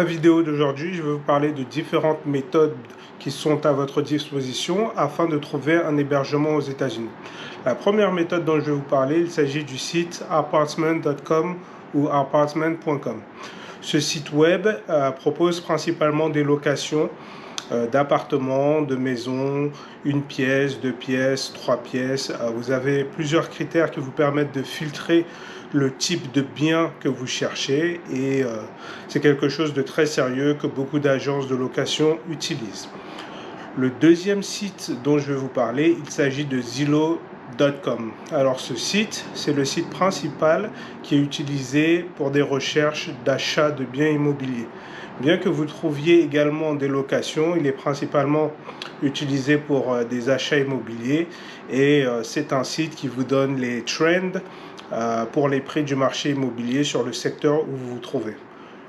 Dans la vidéo d'aujourd'hui, je vais vous parler de différentes méthodes qui sont à votre disposition afin de trouver un hébergement aux États-Unis. La première méthode dont je vais vous parler, il s'agit du site apartment.com ou apartment.com. Ce site web propose principalement des locations d'appartements, de maisons, une pièce, deux pièces, trois pièces. Vous avez plusieurs critères qui vous permettent de filtrer le type de bien que vous cherchez et c'est quelque chose de très sérieux que beaucoup d'agences de location utilisent. Le deuxième site dont je vais vous parler, il s'agit de Zillow.com. Alors ce site, c'est le site principal qui est utilisé pour des recherches d'achat de biens immobiliers. Bien que vous trouviez également des locations, il est principalement utilisé pour des achats immobiliers et c'est un site qui vous donne les trends pour les prix du marché immobilier sur le secteur où vous vous trouvez.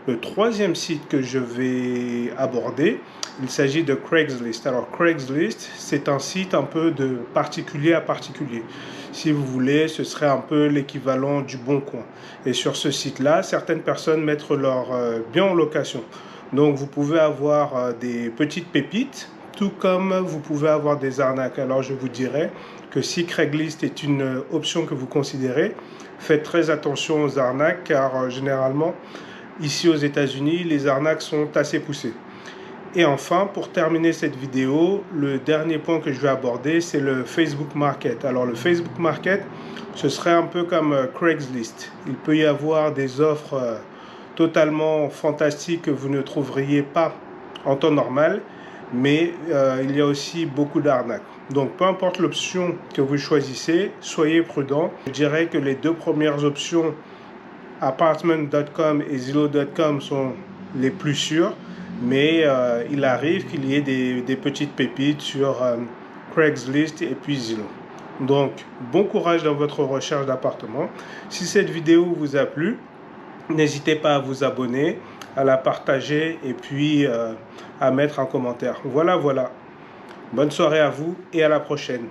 Le troisième site que je vais aborder, il s'agit de Craigslist. Alors Craigslist, c'est un site un peu de particulier à particulier. Si vous voulez, ce serait un peu l'équivalent du Bon Coin. Et sur ce site-là, certaines personnes mettent leurs biens en location. Donc vous pouvez avoir des petites pépites, tout comme vous pouvez avoir des arnaques. Alors je vous dirais que si Craigslist est une option que vous considérez, faites très attention aux arnaques car généralement, ici aux États-Unis, les arnaques sont assez poussées. Et enfin, pour terminer cette vidéo, le dernier point que je vais aborder, c'est le Facebook Market. Alors le Facebook Market, ce serait un peu comme Craigslist. Il peut y avoir des offres totalement fantastiques que vous ne trouveriez pas en temps normal, mais il y a aussi beaucoup d'arnaques. Donc peu importe l'option que vous choisissez, soyez prudent. Je dirais que les deux premières options, apartment.com et Zillow.com, sont les plus sûres, mais il arrive qu'il y ait des petites pépites sur Craigslist et puis Zillow. Donc bon courage dans votre recherche d'appartement. Si cette vidéo vous a plu, n'hésitez pas à vous abonner, à la partager et puis à mettre un commentaire. Voilà. Bonne soirée à vous et à la prochaine.